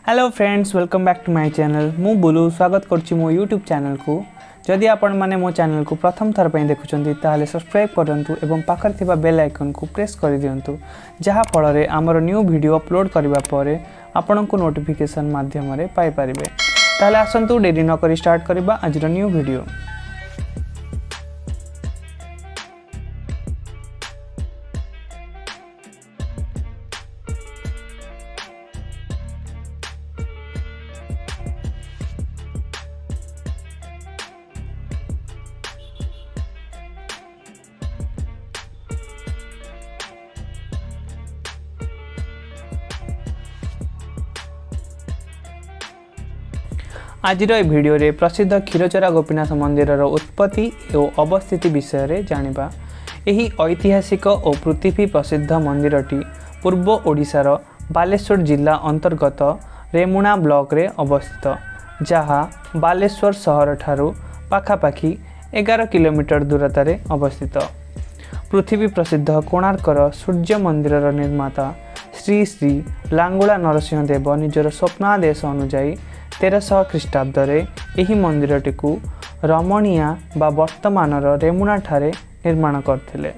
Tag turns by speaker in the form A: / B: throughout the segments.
A: Hello friends, welcome back to my channel. मु बुलू स्वागत करछि मो यूट्यूब चैनल को। जदि आपण माने मो चैनल को प्रथम थर पे देखुछंती ताले सब्सक्राइब करंतु एवं पाखर थिबा बेल आइकन को प्रेस कर दियंतु, जहा फल रे हमर न्यू वीडियो अपलोड करबा परे आपण को नोटिफिकेशन माध्यम रे पाई परिबे। ताले आसंतु देरी न करी स्टार्ट करबा आज न्यू वीडियो। आज वीडियो रे प्रसिद्ध क्षीरचोरा गोपीनाथ मंदिर उत्पत्ति और अवस्थिति विषय रे जानिबा। एही ऐतिहासिक और पृथ्वी प्रसिद्ध मंदिरटी पूर्व ओडिशार बालेश्वर जिला अंतर्गत रेमुणा ब्लॉक रे अवस्थित, जहाँ बालेश्वर सहर ठारू पाखापाखी 11 किलोमीटर दूरता रे अवस्थित। पृथ्वी प्रसिद्ध कोणार्कर सूर्य मंदिर निर्माता श्री श्री लांगुला नरसिंह देव निजर स्वप्नादेश अनुजाई 1300 ख्रीष्टाब्द एही मंदिरटी को रमणीया बा वर्तमान रेमुणा ठारे निर्माण करथिले।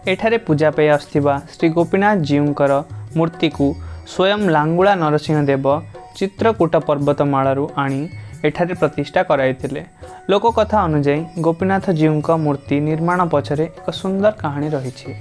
A: एठारे पूजा पे आसथिबा श्री गोपीनाथ जीउंकर मूर्ति को स्वयं लांगुला नरसिंह देव चित्रकूट पर्वतमालू आनी एठारे प्रतिष्ठा कराइथिले। लोककथा अनुसार गोपीनाथ जीउंक मूर्ति निर्माण पछरे एक सुंदर कहानी रही।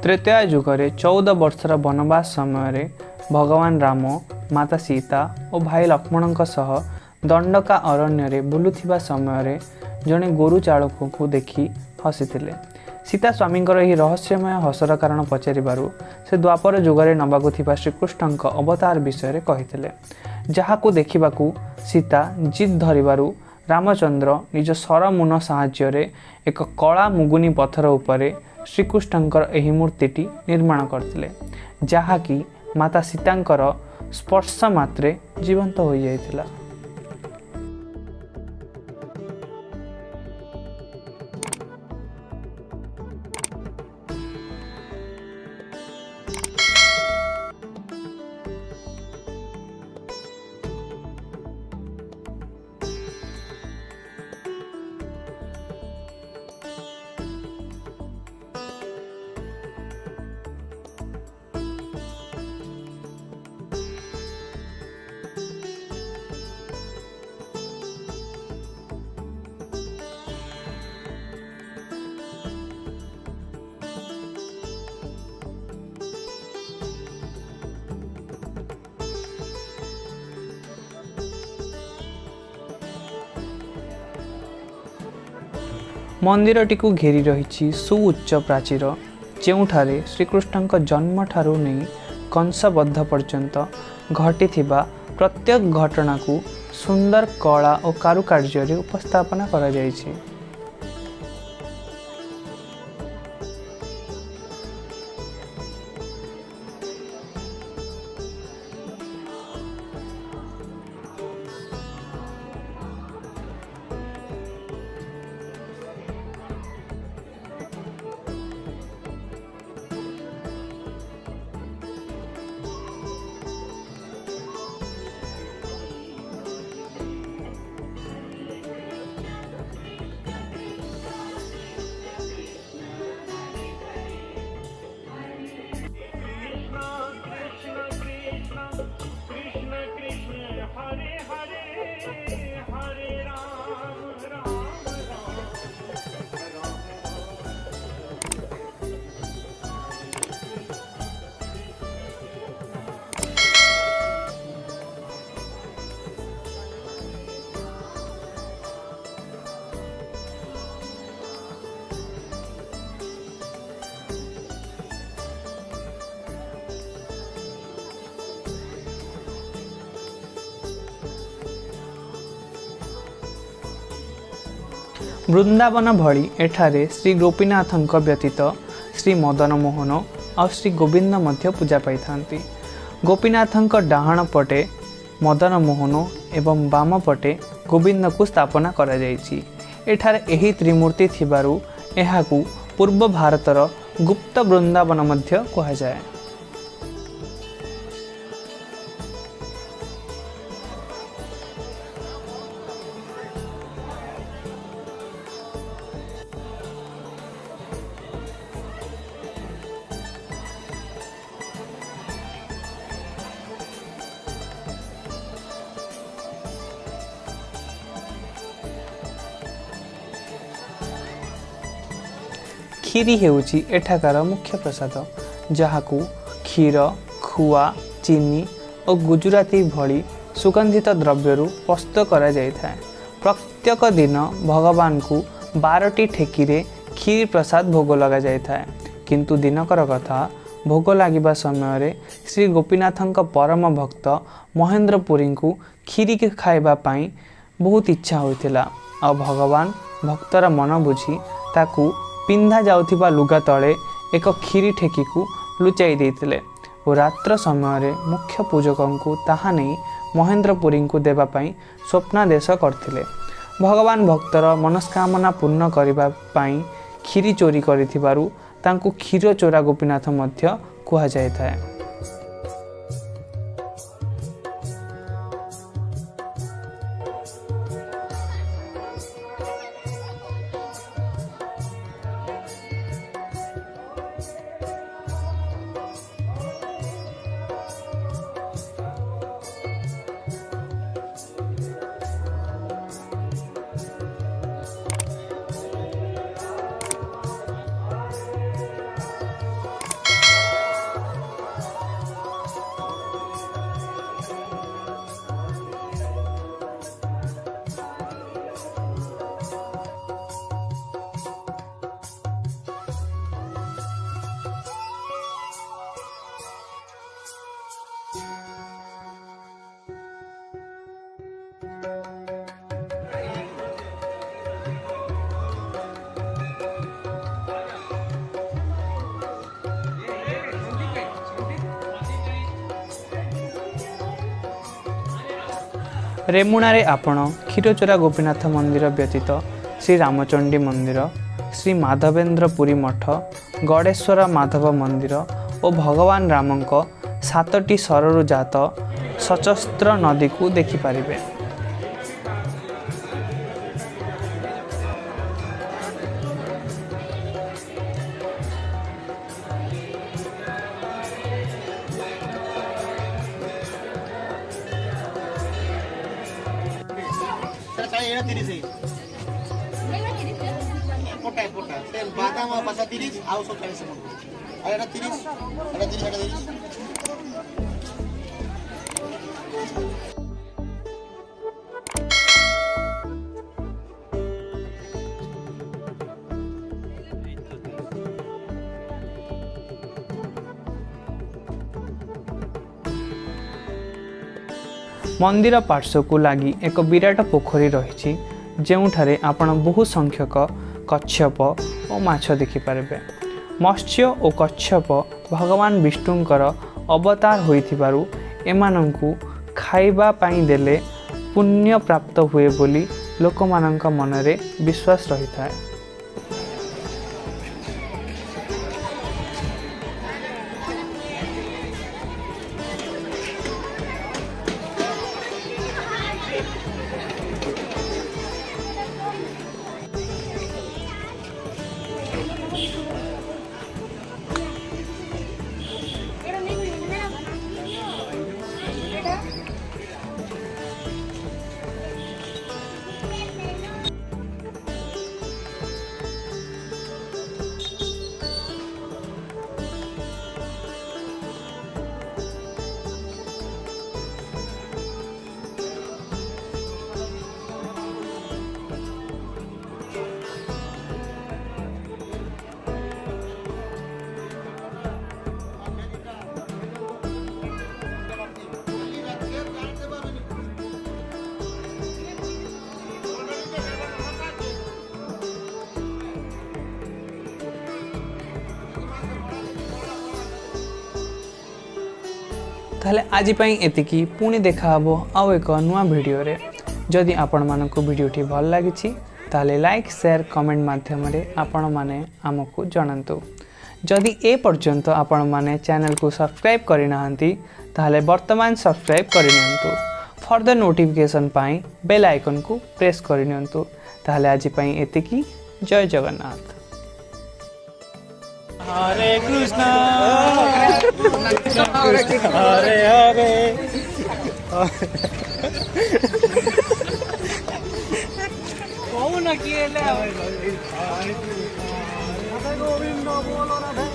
A: त्रेता युगरे 14 वर्षर वनवास समय भगवान राम, माता सीता और भाई लक्ष्मण सह दंडका अरण्य बुलुथिबा समय जड़े गोरु चालक को देखि हसीथिले। सीता स्वामी यह रहस्यमय हसर कारण पचारू से द्वापर जुगरे नबाकु थिबा श्रीकृष्ण अवतार विषय कहिथिले, जहाकू देखिबाकू सीता जिद धरिबारु रामचंद्र निज सरमुन साहाय्य एक कला मुगुनी पत्थर उपरे श्रीकृष्णकर एही मूर्तिटी निर्माण करथिले, जहाँकि माता सीतांकर स्पर्श मात्रे जीवंत हो जाइथिला। मंदिरटी को घेरी रही सुउच्च प्राचीर, जोठारे श्रीकृष्ण जन्म ठारू नहीं कंसबद्ध पर्यंत घटी प्रत्येक घटना को सुंदर कला और कारुकार्य उपस्थापना करा जायछि। वृंदावन भली एठारे श्री गोपीनाथଙ୍କ व्यतीत श्री मदन मोहन और श्री गोविंद मध्य पूजा पाई थांती। गोपीनाथଙ୍କ डाहाण पटे मदन मोहन एवं बाम पटे गोविंद को स्थापना करा जायछि। एठारे एही त्रिमूर्ति थिबारु एहाकू पूर्व भारतर गुप्त वृंदावन मध्य कहा जाए। खीरी हेउची एठाकार मुख्य प्रसाद, जहाकू क्षीर, खुआ, चीनी और गुजराती भली सुगंधित द्रव्यरू प्रस्तुत करा जायथाय। प्रत्येक दिन भगवान को 12टी ठेकीरे खीर प्रसाद भोग लगा जायथाय। किंतु दिनकर कथा, भोग लागिबा समय रे श्री गोपीनाथଙ୍କ परम भक्त महेंद्रपुरी को खीरी के खाइबा पाई बहुत इच्छा होइथिला और भगवान भक्तर मन बुझी ताकू पिंधा जाउथिबा लुगा तले एक खीरी ठेकी को लुचाई देइथिले और रात्र समय मुख्य पूजकों को ताहा नहीं महेंद्रपुरी को देवा पाई स्वप्नादेश करथिले। भगवान भक्तर मनस्कामना पूर्ण करिबा पाई खीरी चोरी करिथिबारु तांकु क्षीर चोरा गोपीनाथ मध्य कुहा जायथाय। रेमुणारे आपण क्षीरचोरा गोपीनाथ मंदिर व्यतीत श्री रामचंडी मंदिर, श्री माधवेंद्रपुरी मठ, गणेश्वर माधव मंदिर और भगवान रामंक 7टी सररु जात सशस्त्र नदी को देखिपारे।
B: बादाम पासा 30 आउ 40 सेकंड एटा 30 एटा 30 एटा 30।
A: मंदिर पार्श्व को लगी एक विराट पोखरी रही, जोठारे आपण बहु संख्यक कच्छप और माछ देखिपारे। मत्स्य और कच्छप भगवान विष्णुंकर अवतार होइथिबारु एमानंकु खाइबा पाई देले पुण्य प्राप्त हुए बोली लोकमानंक मनरे विश्वास रही था। ताहले आज पई एतिकी पुणी देखा हबो आउ एक नुआ वीडियो रे। जदि आपण मानकु वीडियोटी भल लागिछि ताहले लाइक शेयर कमेंट माध्यम रे आपण माने हमकु जणांतु। जदि ए पर्यंत आपण माने चैनल को सब्सक्राइब करि नाहंती ताहले वर्तमान सब्सक्राइब करि नियंतु। फर्दर नोटिफिकेशन पाई बेल आइकन को प्रेस करि नियंतु। ताहले आज पई एतिकी। जय जगन्नाथ।
C: हरे कृष्णा हरे हरे कौन किए गोविंद बोलो राधे।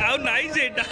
D: ଆଉ ନାଇଁ ସେଇଟା